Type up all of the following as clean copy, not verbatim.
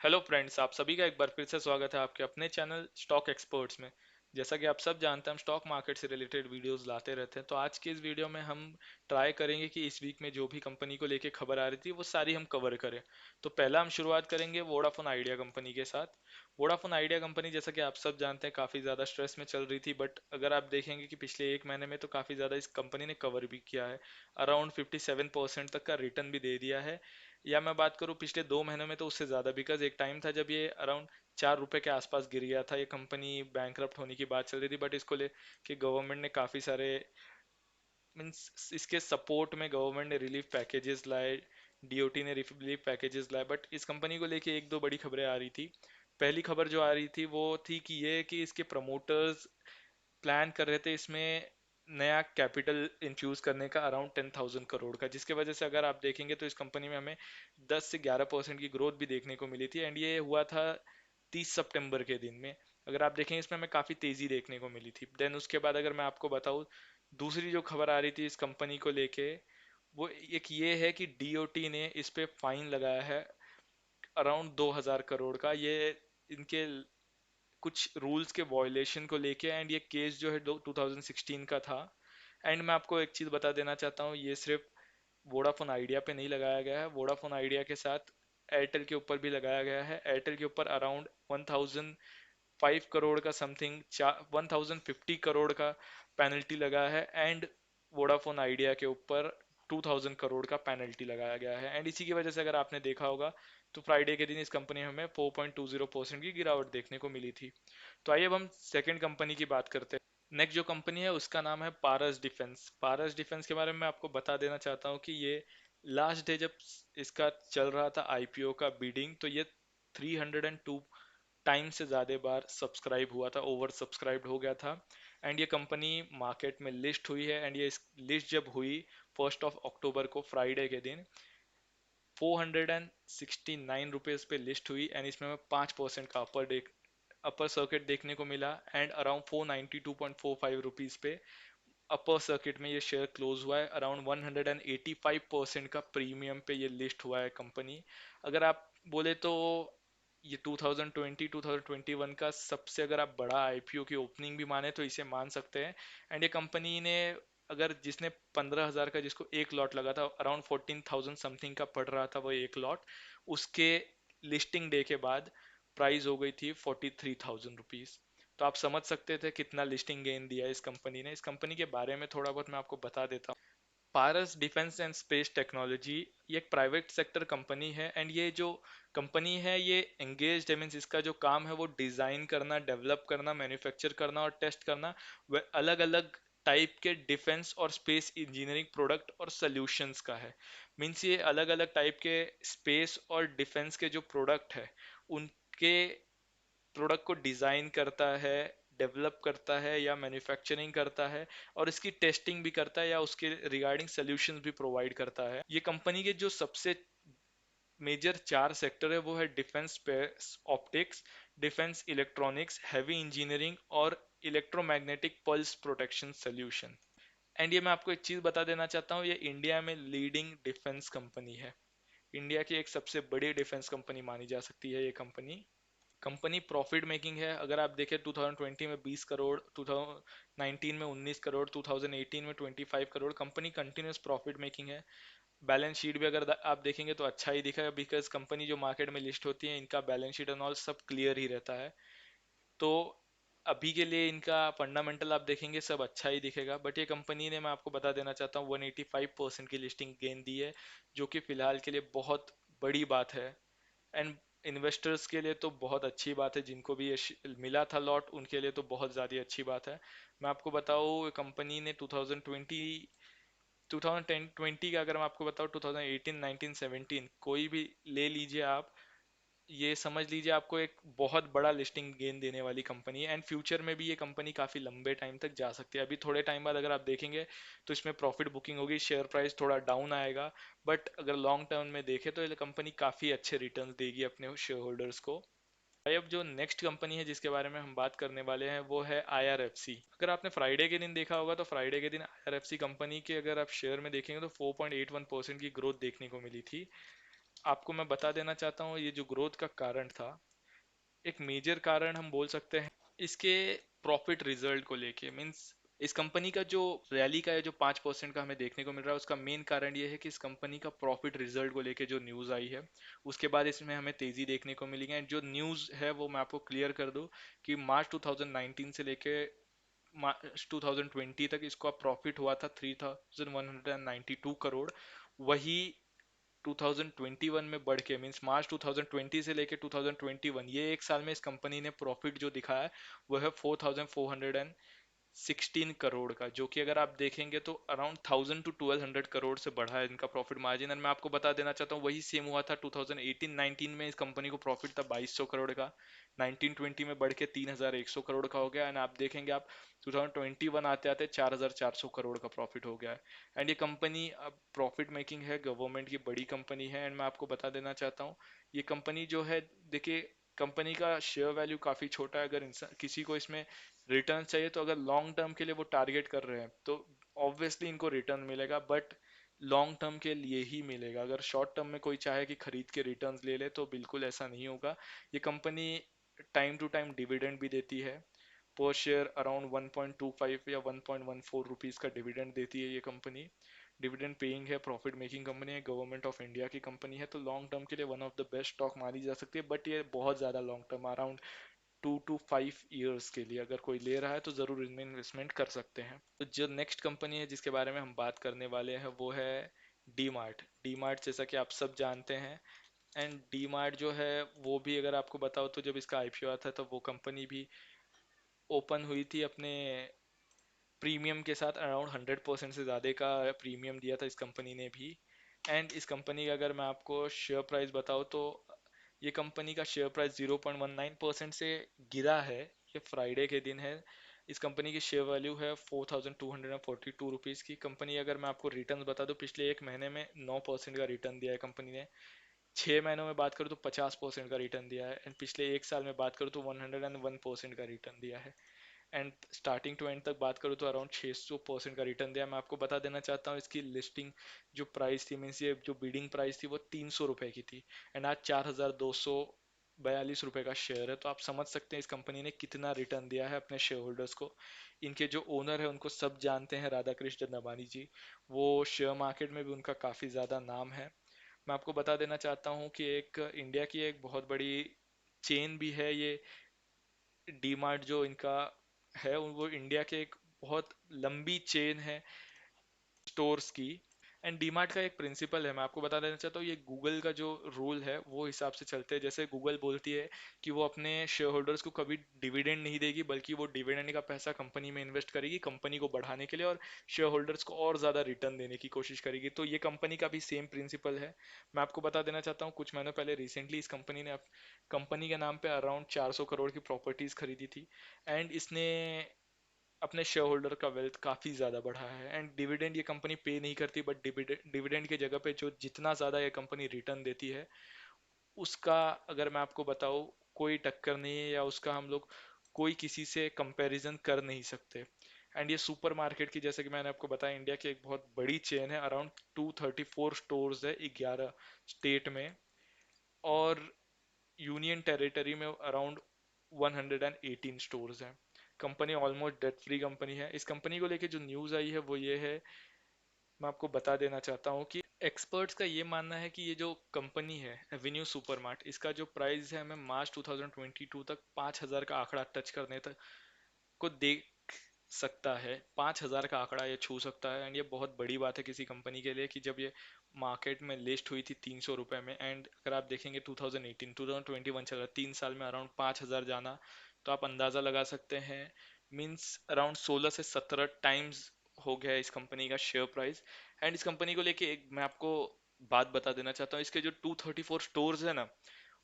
Hello friends, आप सभी का एक बार फिर से स्वागत है आपके अपने चैनल स्टॉक एक्सपर्ट्स में। जैसा कि आप सब जानते हैं, हम स्टॉक मार्केट से रिलेटेड वीडियोस लाते रहते हैं। तो आज की इस वीडियो में हम ट्राई करेंगे कि इस वीक में जो भी कंपनी को लेके खबर आ रही थी वो सारी हम कवर करें। तो पहला हम शुरुआत करेंगे वोडाफोन आइडिया कंपनी के साथ। वोडाफोन आइडिया कंपनी, जैसा कि आप सब जानते हैं, काफ़ी ज़्यादा स्ट्रेस में चल रही थी, बट अगर आप देखेंगे कि पिछले एक महीने में तो काफ़ी ज़्यादा इस कंपनी ने कवर भी किया है। अराउंड 57% तक का रिटर्न भी दे दिया है। या मैं बात करूं पिछले 2 महीनों में तो उससे ज़्यादा, बिकॉज एक टाइम था जब ये अराउंड 4 रुपए के आसपास गिर गया था। ये कंपनी बैंकरप्ट होने की बात चल रही थी, बट इसको लेके गवर्नमेंट ने काफ़ी सारे मीन्स इसके सपोर्ट में गवर्नमेंट ने रिलीफ पैकेजेस लाए, डीओटी ने रिलीफ पैकेजेस लाए। बट इस कंपनी को लेके एक दो बड़ी खबरें आ रही थी। पहली खबर जो आ रही थी वो थी कि ये कि इसके प्रमोटर्स प्लान कर रहे थे इसमें नया कैपिटल इन्फ्यूज करने का अराउंड 10,000 करोड़ का, जिसके वजह से अगर आप देखेंगे तो इस कंपनी में हमें 10 से 11% की ग्रोथ भी देखने को मिली थी। एंड ये हुआ था 30 सितंबर के दिन में। अगर आप देखें इसमें हमें काफ़ी तेज़ी देखने को मिली थी। देन उसके बाद अगर मैं आपको बताऊँ, दूसरी जो खबर आ रही थी इस कंपनी को लेके, वो एक ये है कि डीओटी ने इस पे फाइन लगाया है अराउंड 2,000 करोड़ का। ये इनके कुछ रूल्स के वॉयलेशन को लेके। एंड ये केस जो है 2016 का था। एंड मैं आपको एक चीज़ बता देना चाहता हूँ, ये सिर्फ वोडाफोन आइडिया पे नहीं लगाया गया है। वोडाफोन आइडिया के साथ एयरटेल के ऊपर भी लगाया गया है। एयरटेल के ऊपर अराउंड 1,005 करोड़ का समथिंग, 1,050 करोड़ का पेनल्टी लगा है। एंड वोडाफोन आइडिया के ऊपर 2,000 करोड़ का पेनल्टी लगाया गया है। एंड इसी की वजह से अगर आपने देखा होगा तो फ्राइडे के दिन इस कंपनी में हमें 4.20% की गिरावट देखने को मिली थी। तो आइए अब हम सेकंड कंपनी की बात करते हैं। नेक्स्ट जो कंपनी है उसका नाम है पारस डिफेंस। पारस डिफेंस के बारे में मैं आपको बता देना चाहता हूँ कि ये लास्ट डे जब इसका चल रहा था आईपीओ का बिडिंग, तो ये 302 टाइम से ज़्यादा बार सब्सक्राइब हुआ था, ओवर सब्सक्राइब्ड हो गया था। एंड ये कंपनी मार्केट में लिस्ट हुई है। एंड ये इस लिस्ट जब हुई 1 अक्टूबर को, फ्राइडे के दिन, 469 रुपीज़ पे लिस्ट हुई। एंड इसमें हमें 5% का अपर सर्किट देखने को मिला। एंड अराउंड 492.45 रुपीज़ पे अपर सर्किट में ये शेयर क्लोज हुआ है। अराउंड 185% का प्रीमियम पे ये लिस्ट हुआ है कंपनी। अगर आप बोले तो ये 2020-2021 का सबसे, अगर आप बड़ा आईपीओ की ओपनिंग भी माने तो इसे मान सकते हैं। एंड ये कंपनी ने, अगर जिसने 15,000 का जिसको एक लॉट लगा था, अराउंड 14,000 समथिंग का पड़ रहा था वो एक लॉट, उसके लिस्टिंग डे के बाद प्राइस हो गई थी 43,000 रुपीज़। तो आप समझ सकते थे कितना लिस्टिंग गेन दिया है इस कंपनी ने। इस कंपनी के बारे में थोड़ा बहुत मैं आपको बता देता हूँ। पारस डिफेंस एंड स्पेस टेक्नोलॉजी ये एक प्राइवेट सेक्टर कंपनी है। एंड ये जो कंपनी है ये एंगेज्ड है, मीन्स इसका जो काम है वो डिज़ाइन करना, डेवलप करना, मैन्युफैक्चर करना और टेस्ट करना अलग अलग टाइप के डिफेंस और स्पेस इंजीनियरिंग प्रोडक्ट और सॉल्यूशंस का है। मीन्स ये अलग अलग टाइप के स्पेस और डिफेंस के जो प्रोडक्ट है उनके प्रोडक्ट को डिज़ाइन करता है, डेवलप करता है या मैन्युफैक्चरिंग करता है, और इसकी टेस्टिंग भी करता है या उसके रिगार्डिंग सॉल्यूशंस भी प्रोवाइड करता है। ये कंपनी के जो सबसे मेजर 4 सेक्टर है वो है defence space optics, defence electronics, heavy engineering और electromagnetic pulse protection solution. And ये मैं आपको एक चीज़ बता देना चाहता हूँ, ये इंडिया में लीडिंग डिफेंस कंपनी है। इंडिया की एक सबसे बड़ी डिफेंस कंपनी मानी जा सकती है ये कंपनी। कंपनी प्रॉफिट मेकिंग है। अगर आप देखें 2020 में 20 करोड़, 2019 में 19 करोड़, 2018 में 25 crore, company continuous profit making है। बैलेंस शीट भी अगर आप देखेंगे तो अच्छा ही दिखा है, बिकॉज कंपनी जो मार्केट में लिस्ट होती है इनका बैलेंस शीट एंड ऑल सब क्लियर ही रहता है। तो अभी के लिए इनका फंडामेंटल आप देखेंगे सब अच्छा ही दिखेगा। बट ये कंपनी ने, मैं आपको बता देना चाहता हूँ, 185% की लिस्टिंग गेन दी है, जो कि फिलहाल के लिए बहुत बड़ी बात है। एंड इन्वेस्टर्स के लिए तो बहुत अच्छी बात है, जिनको भी ये मिला था लॉट उनके लिए तो बहुत ज़्यादा अच्छी बात है। मैं आपको बताऊँ कंपनी ने 2020 का, अगर मैं आपको बताऊँ 2018, 19, 17 कोई भी ले लीजिए आप, ये समझ लीजिए आपको एक बहुत बड़ा लिस्टिंग गेन देने वाली कंपनी है। एंड फ्यूचर में भी ये कंपनी काफ़ी लंबे टाइम तक जा सकती है। अभी थोड़े टाइम बाद अगर आप देखेंगे तो इसमें प्रॉफिट बुकिंग होगी, शेयर प्राइस थोड़ा डाउन आएगा, बट अगर लॉन्ग टर्म में देखें तो ये कंपनी काफ़ी अच्छे रिटर्न्स देगी अपने शेयर होल्डर्स को। भाई अब जो नेक्स्ट कंपनी है जिसके बारे में हम बात करने वाले हैं वो है आईआरएफसी। अगर आपने फ्राइडे के दिन देखा होगा तो फ्राइडे के दिन आईआरएफसी कंपनी के अगर आप शेयर में देखेंगे तो 4.81% की ग्रोथ देखने को मिली थी। आपको मैं बता देना चाहता हूँ ये जो ग्रोथ का कारण था, एक मेजर कारण हम बोल सकते हैं इसके प्रॉफिट रिजल्ट को लेके। मींस इस कंपनी का जो रैली का है जो 5% का हमें देखने को मिल रहा है, उसका मेन कारण ये है कि इस कंपनी का प्रॉफिट रिजल्ट को लेके जो न्यूज़ आई है उसके बाद इसमें हमें तेजी देखने को मिली है। एंड जो न्यूज़ है वो मैं आपको क्लियर कर दूं कि मार्च 2019 से लेके मार्च 2020 तक इसका प्रॉफिट हुआ था 3192 करोड़। वही 2021 में बढ़ के, मींस मार्च 2020 से लेके 2021, ये एक साल में इस कंपनी ने प्रॉफिट जो दिखाया है वो है 4416 करोड़ का, जो कि अगर आप देखेंगे तो अराउंड 1000 to 1200 करोड़ से बढ़ा है इनका प्रॉफिट मार्जिन। और मैं आपको बता देना चाहता हूँ वही सेम हुआ था 2018-19 में, इस कंपनी को प्रॉफिट था 2200 करोड़ का, 1920 में बढ़ के 3100 करोड़ का हो गया। एंड आप देखेंगे आप 2021 आते आते 4400 करोड़ का प्रॉफिट हो गया है। एंड ये कंपनी अब प्रॉफिट मेकिंग है, गवर्नमेंट की बड़ी कंपनी है। एंड मैं आपको बता देना चाहता हूँ ये कंपनी जो है, देखिए कंपनी का शेयर वैल्यू काफ़ी छोटा है। अगर इंसान किसी को इसमें रिटर्न चाहिए तो अगर लॉन्ग टर्म के लिए वो टारगेट कर रहे हैं तो ऑब्वियसली इनको रिटर्न मिलेगा, बट लॉन्ग टर्म के लिए ही मिलेगा। अगर शॉर्ट टर्म में कोई चाहे कि खरीद के रिटर्न्स ले ले तो बिल्कुल ऐसा नहीं होगा। ये company time to time dividend भी देती है, पर शेयर अराउंड 1.25 या 1.14 रुपीज़ का डिविडेंड देती है ये कंपनी। डिविडेंड पेइंग है, प्रॉफिट मेकिंग कंपनी है, गवर्नमेंट ऑफ इंडिया की कंपनी है, तो लॉन्ग टर्म के लिए one of the best stock मानी जा सकती है। बट ये बहुत ज़्यादा long term, around 2 to 5 years के लिए अगर कोई ले रहा है तो ज़रूर इनमें इन्वेस्टमेंट कर सकते हैं। तो जो नेक्स्ट कंपनी है जिसके बारे में हम बात करने वाले हैं वो है डी मार्ट। डी मार्ट जैसा कि आप सब जानते हैं, एंड डी मार्ट जो है वो भी अगर आपको बताओ तो जब इसका आईपीओ आता था तो वो कंपनी भी ओपन हुई थी अपने प्रीमियम के साथ, अराउंड 100% से ज़्यादा का प्रीमियम दिया था इस कंपनी ने भी। एंड इस कंपनी का अगर मैं आपको शेयर प्राइस बताऊँ तो ये कंपनी का शेयर प्राइस 0.19% से गिरा है। ये फ्राइडे के दिन है। इस कंपनी की शेयर वैल्यू है 4242 रुपीज़ की। कंपनी अगर मैं आपको रिटर्न बता दूं, पिछले एक महीने में 9% का रिटर्न दिया है कंपनी ने। 6 महीनों में बात करूँ तो 50% का रिटर्न दिया है। एंड पिछले एक साल में बात करूँ तो 101% का रिटर्न दिया है। एंड स्टार्टिंग टू एंड तक बात करूँ तो अराउंड 600% का रिटर्न दिया। मैं आपको बता देना चाहता हूँ इसकी लिस्टिंग जो प्राइस थी, मीन्स ये जो बिडिंग प्राइस थी वो 300 रुपये की थी, एंड आज 4242 रुपये का शेयर है। तो आप समझ सकते हैं इस कंपनी ने कितना रिटर्न दिया है अपने शेयर होल्डर्स को। इनके जो ओनर है उनको सब जानते हैं, राधा कृष्ण दमानी जी। वो शेयर मार्केट में भी उनका काफ़ी ज़्यादा नाम है। मैं आपको बता देना चाहता हूँ कि एक इंडिया की एक बहुत बड़ी चेन भी है ये डी मार्ट जो इनका है, वो इंडिया के एक बहुत लंबी चेन है स्टोर्स की। एंड डीमार्ट का एक प्रिंसिपल है, मैं आपको बता देना चाहता हूँ, ये गूगल का जो रूल है वो हिसाब से चलते हैं। जैसे गूगल बोलती है कि वो अपने शेयर होल्डर्स को कभी डिविडेंड नहीं देगी, बल्कि वो डिविडेंड का पैसा कंपनी में इन्वेस्ट करेगी कंपनी को बढ़ाने के लिए, और शेयर होल्डर्स को और ज़्यादा रिटर्न देने की कोशिश करेगी। तो ये कंपनी का भी सेम प्रिंसिपल है। मैं आपको बता देना चाहता हूँ कुछ महीनों पहले रिसेंटली इस कंपनी ने कंपनी के नाम पे अराउंड 400 करोड़ की प्रॉपर्टीज खरीदी थी। एंड इसने अपने शेयर होल्डर का वेल्थ काफ़ी ज़्यादा बढ़ा है। एंड डिविडेंड ये कंपनी पे नहीं करती, बट डिविडेंड की जगह पे जो जितना ज़्यादा ये कंपनी रिटर्न देती है उसका अगर मैं आपको बताऊँ कोई टक्कर नहीं है, या उसका हम लोग कोई किसी से कंपैरिजन कर नहीं सकते। एंड ये सुपर मार्केट की, जैसे कि मैंने आपको बताया, इंडिया की एक बहुत बड़ी चेन है। अराउंड 234 स्टोर्स है 11 स्टेट में, और यूनियन टेरिटरी में अराउंड 118 स्टोर्स हैं। Company almost debt free company है। इस कंपनी को लेके जो न्यूज़ आई है वो ये है, मैं आपको बता देना चाहता हूँ कि एक्सपर्ट्स का ये मानना है कि ये जो कंपनी है एवेन्यू सुपरमार्ट, इसका जो प्राइस है हमें मार्च 2022 तक 5000 का आंकड़ा टच करने तक को देख सकता है। 5000 का आंकड़ा ये छू सकता है। एंड ये बहुत बड़ी बात है किसी कंपनी के लिए कि जब ये मार्केट में लिस्ट हुई थी 300 रुपये में, एंड अगर आप देखेंगे 2018 2021 चल रहा है, 3 साल में अराउंड 5000 जाना, तो आप अंदाज़ा लगा सकते हैं मीन्स अराउंड 16 से 17 टाइम्स हो गया है इस कंपनी का शेयर प्राइस। एंड इस कंपनी को लेके एक मैं आपको बात बता देना चाहता हूँ, इसके जो 234 स्टोर्स है ना,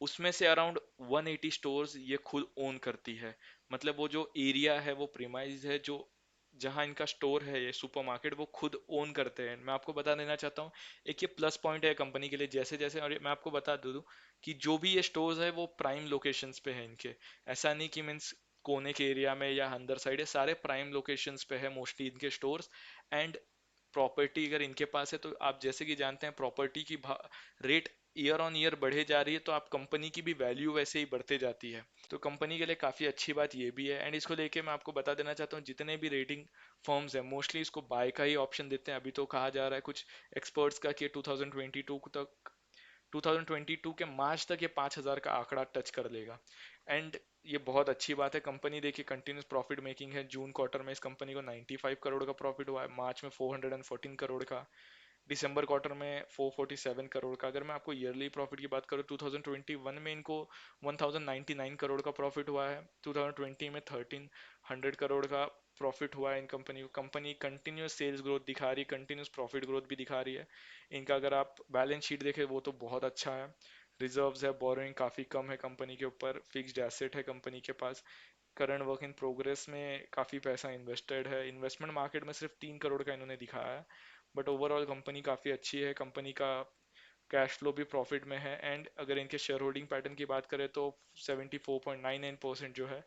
उसमें से अराउंड 180 स्टोर्स ये खुद ओन करती है। मतलब वो जो एरिया है वो प्रीमाइज है, जो जहाँ इनका स्टोर है ये सुपरमार्केट, वो खुद ओन करते हैं। मैं आपको बता देना चाहता हूँ एक ये प्लस पॉइंट है कंपनी के लिए। जैसे जैसे, और मैं आपको बता दूँ कि जो भी ये स्टोर्स है वो प्राइम लोकेशंस पे है इनके। ऐसा नहीं कि मीन्स कोने के एरिया में या अंदर साइड है, सारे प्राइम लोकेशंस पे है मोस्टली इनके स्टोर्स। एंड प्रॉपर्टी अगर इनके पास है तो आप जैसे कि जानते हैं प्रॉपर्टी की रेट ईयर ऑन ईयर बढ़े जा रही है तो आप कंपनी की भी वैल्यू वैसे ही बढ़ते जाती है। तो कंपनी के लिए काफ़ी अच्छी बात ये भी है। एंड इसको लेके मैं आपको बता देना चाहता हूँ, जितने भी रेटिंग फर्म्स हैं मोस्टली इसको बाय का ही ऑप्शन देते हैं। अभी तो कहा जा रहा है कुछ एक्सपर्ट्स का कि 2022 तक 2022 के मार्च तक ये 5,000 का आंकड़ा टच कर लेगा। एंड ये बहुत अच्छी बात है। कंपनी देखिए कंटिन्यूस प्रॉफिट मेकिंग है। जून क्वार्टर में इस कंपनी को 95 करोड़ का प्रॉफिट हुआ है, मार्च में 414 करोड़ का, दिसंबर क्वार्टर में 447 करोड़ का। अगर मैं आपको ईयरली प्रॉफिट की बात करूँ, 2021 में इनको 1099 करोड़ का प्रॉफिट हुआ है, 2020 में 1300 करोड़ का प्रॉफिट हुआ है इन कंपनी को। कंपनी कंटिन्यूस सेल्स ग्रोथ दिखा रही है, कंटिन्यूस प्रॉफिट ग्रोथ भी दिखा रही है। इनका अगर आप बैलेंस शीट देखें वो तो बहुत अच्छा है। रिजर्व्स है, बोरोइंग काफ़ी कम है कंपनी के ऊपर, फिक्स्ड एसेट है कंपनी के पास, करंट वर्क इन प्रोग्रेस में काफ़ी पैसा इन्वेस्टेड है, इन्वेस्टमेंट मार्केट में सिर्फ 3 करोड़ का इन्होंने दिखाया है। बट ओवरऑल कंपनी काफ़ी अच्छी है, कंपनी का कैश फ्लो भी प्रॉफिट में है। एंड अगर इनके शेयर होल्डिंग पैटर्न की बात करें तो 74.99% जो है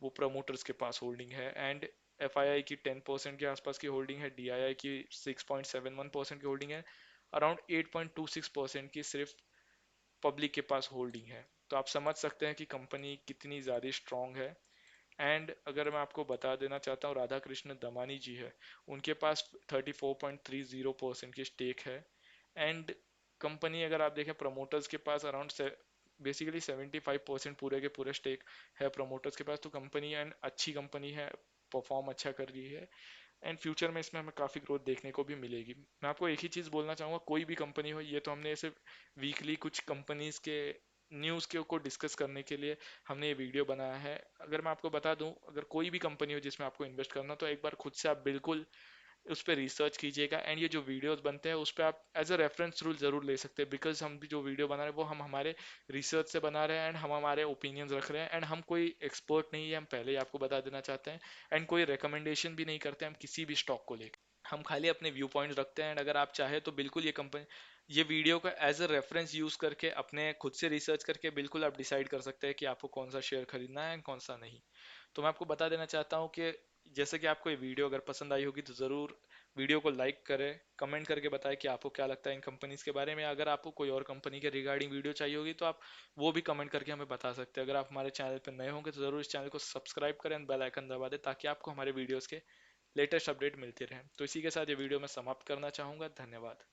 वो प्रमोटर्स के पास होल्डिंग है। एंड एफआईआई की 10% के आसपास की होल्डिंग है, डीआईआई की 6.71% की होल्डिंग है, अराउंड 8.26% की सिर्फ पब्लिक के पास होल्डिंग है। तो आप समझ सकते हैं कि कंपनी कितनी ज़्यादा स्ट्रांग है। एंड अगर मैं आपको बता देना चाहता हूँ, राधा कृष्ण दमानी जी है, उनके पास 34.30% की स्टेक है। एंड कंपनी अगर आप देखें प्रमोटर्स के पास अराउंड बेसिकली 75% पूरे के पूरे स्टेक है प्रमोटर्स के पास। तो कंपनी एंड अच्छी कंपनी है, परफॉर्म अच्छा कर रही है। एंड फ्यूचर में इसमें हमें काफ़ी ग्रोथ देखने को भी मिलेगी। मैं आपको एक ही चीज़ बोलना चाहूँगा, कोई भी कंपनी हो, ये तो हमने सिर्फ वीकली कुछ कंपनीज के न्यूज़ के को डिस्कस करने के लिए हमने ये वीडियो बनाया है। अगर मैं आपको बता दूं, अगर कोई भी कंपनी हो जिसमें आपको इन्वेस्ट करना, तो एक बार खुद से आप बिल्कुल उस पर रिसर्च कीजिएगा। एंड ये जो वीडियोस बनते हैं उस पर आप एज अ रेफरेंस रूल जरूर ले सकते हैं, बिकॉज हम भी जो वीडियो बना रहे हैं वो हम हमारे रिसर्च से बना रहे हैं एंड हम हमारे ओपिनियंस रख रहे हैं। एंड हम कोई एक्सपर्ट नहीं है, हम पहले ही आपको बता देना चाहते हैं। एंड कोई रिकमेंडेशन भी नहीं करते हम किसी भी स्टॉक को लेकर, हम खाली अपने व्यू पॉइंट रखते हैं। एंड अगर आप चाहे तो बिल्कुल ये वीडियो का एज अ रेफरेंस यूज करके अपने खुद से रिसर्च करके बिल्कुल आप डिसाइड कर सकते हैं कि आपको कौन सा शेयर खरीदना है एंड कौन सा नहीं। तो मैं आपको बता देना चाहता हूँ कि जैसे कि आपको ये वीडियो अगर पसंद आई होगी तो ज़रूर वीडियो को लाइक करें, कमेंट करके बताएं कि आपको क्या लगता है इन कंपनीज के बारे में। अगर आपको कोई और कंपनी के रिगार्डिंग वीडियो चाहिए होगी तो आप वो भी कमेंट करके हमें बता सकते हैं। अगर आप हमारे चैनल पर नए होंगे तो ज़रूर इस चैनल को सब्सक्राइब करें एंड बेल आइकन दबा दें, ताकि आपको हमारे वीडियोज़ के लेटेस्ट अपडेट मिलते रहें। तो इसी के साथ ये वीडियो मैं समाप्त करना चाहूँगा। धन्यवाद।